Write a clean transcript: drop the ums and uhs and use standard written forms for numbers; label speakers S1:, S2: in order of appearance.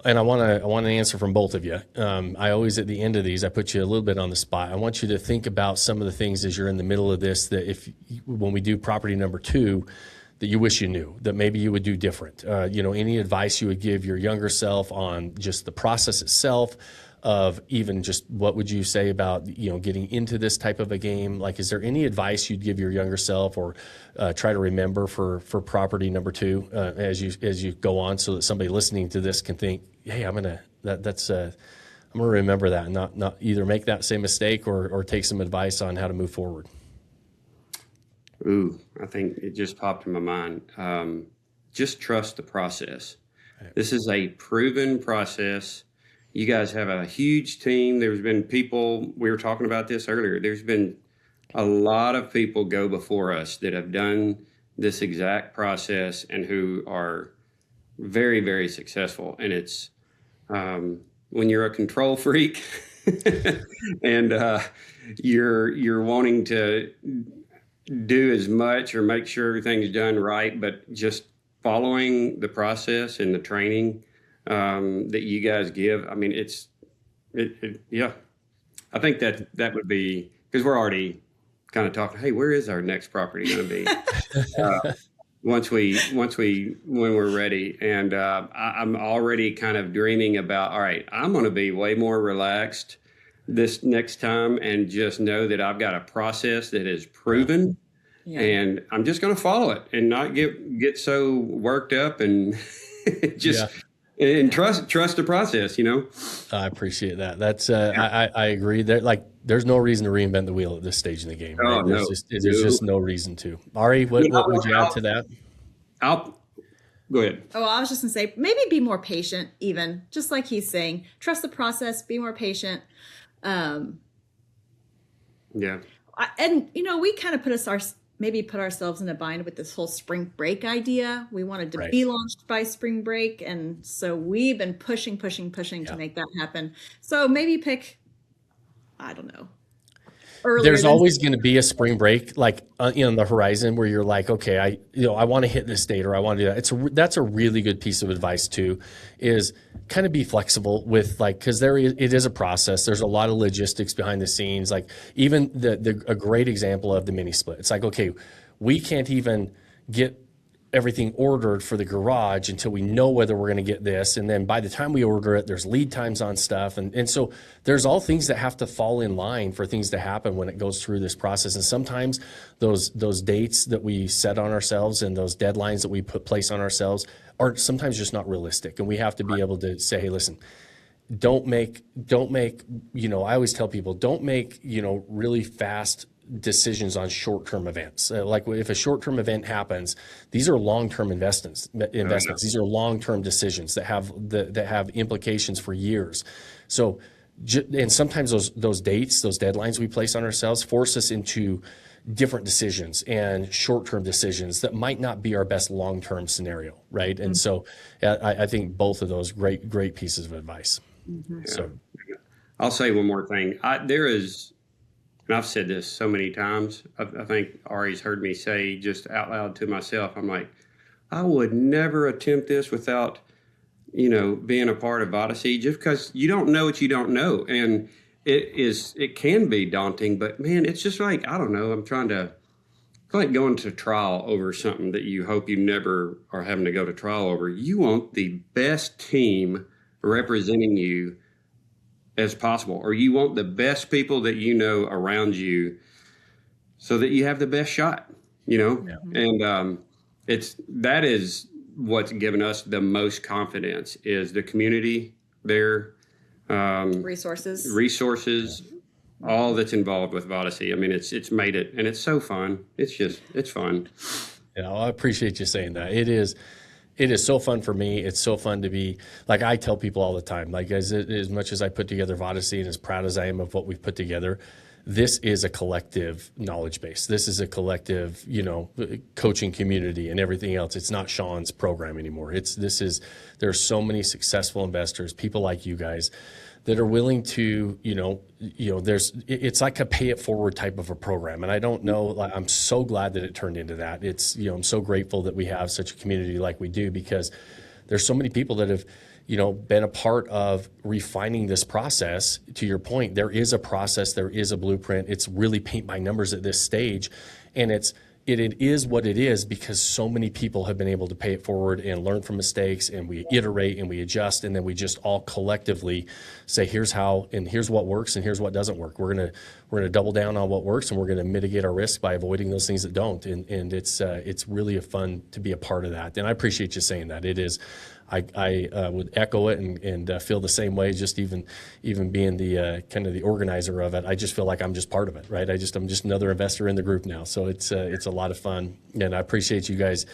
S1: and I want to answer from both of you. I always, at the end of these, I put you a little bit on the spot. I want you to think about some of the things as you're in the middle of this, that when we do property number 2, that you wish you knew, that maybe you would do different. Any advice you would give your younger self on just the process itself, of even just what would you say about, getting into this type of a game? Like, is there any advice you'd give your younger self, or try to remember for property number 2 as you go on, so that somebody listening to this can think, hey, I'm gonna remember that, and not either make that same mistake or take some advice on how to move forward?
S2: Ooh, I think it just popped in my mind. Just trust the process.
S1: Right.
S2: This is a proven process. You guys have a huge team. There's been people, we were talking about this earlier, there's been a lot of people go before us that have done this exact process and who are very, very successful. And it's when you're a control freak and you're wanting to do as much or make sure everything's done right, but just following the process and the training that you guys give. I mean, yeah. I think that would be, because we're already kind of talking, hey, where is our next property going to be? When we're ready. And I'm already kind of dreaming about, all right, I'm going to be way more relaxed this next time, and just know that I've got a process that is proven. Yeah. And I'm just going to follow it and not get so worked up and just and trust the process.
S1: I appreciate that. That's I agree. There's no reason to reinvent the wheel at this stage in the game. Right?
S2: Oh,
S1: There's just no reason to. Ari, what would you add to that?
S2: Go ahead.
S3: Oh, I was just going to say, maybe be more patient, even just like he's saying, trust the process, be more patient.
S2: Yeah.
S3: We kind of put ourselves in a bind with this whole spring break idea. We wanted to be launched by spring break. And so we've been pushing to make that happen. So maybe pick, I don't know.
S1: There's always going to be a spring break, like on the horizon, where you're like, okay, I want to hit this date, or I want to do that. That's a really good piece of advice too, is kind of be flexible with, like, because it is a process. There's a lot of logistics behind the scenes. Like, even a great example of the mini split. It's like, okay, we can't even get everything ordered for the garage until we know whether we're going to get this. And then by the time we order it, there's lead times on stuff. And so there's all things that have to fall in line for things to happen when it goes through this process. And sometimes those dates that we set on ourselves and those deadlines that we place on ourselves are sometimes just not realistic. And we have to be able to say, hey, listen, don't make, I always tell people, don't make, really fast decisions on short-term events. Like, if a short-term event happens, these are long-term investments. These are long-term decisions that have implications for years. So, and sometimes those dates, those deadlines we place on ourselves force us into different decisions and short-term decisions that might not be our best long-term scenario, right? And so I think both of those great pieces of advice.
S2: Mm-hmm. So I'll say one more thing. And I've said this so many times, I think Ari's heard me say just out loud to myself, I'm like, I would never attempt this without, being a part of Vodyssey, just because you don't know what you don't know. And it can be daunting, but man, it's just like, I don't know, it's like going to trial over something that you hope you never are having to go to trial over. You want the best team representing you as possible, or you want the best people that around you, so that you have the best shot, and that is what's given us the most confidence, is the community there,
S3: resources,
S2: all that's involved with Vodyssey. I mean, it's made it, and it's so fun. It's fun.
S1: Yeah, I appreciate you saying that. It is so fun for me. It's so fun to be, like, I tell people all the time, like, as much as I put together Vodyssey and as proud as I am of what we've put together, this is a collective knowledge base. This is a collective, coaching community and everything else. It's not Sean's program anymore. There's so many successful investors, people like you guys, that are willing to, it's like a pay it forward type of a program. And I don't know, I'm so glad that it turned into that. I'm so grateful that we have such a community like we do, because there's so many people that have, been a part of refining this process. To your point, there is a process, there is a blueprint. It's really paint by numbers at this stage, and it is what it is because so many people have been able to pay it forward and learn from mistakes, and we iterate and we adjust, and then we just all collectively say, here's how, and here's what works, and here's what doesn't work. We're gonna double down on what works, and we're gonna mitigate our risk by avoiding those things that don't. And it's really fun to be a part of that. And I appreciate you saying that. It is. I would echo it and feel the same way. Just even being the kind of the organizer of it, I just feel like I'm just part of it, right? I'm just another investor in the group now. So it's a lot of fun, and I appreciate you guys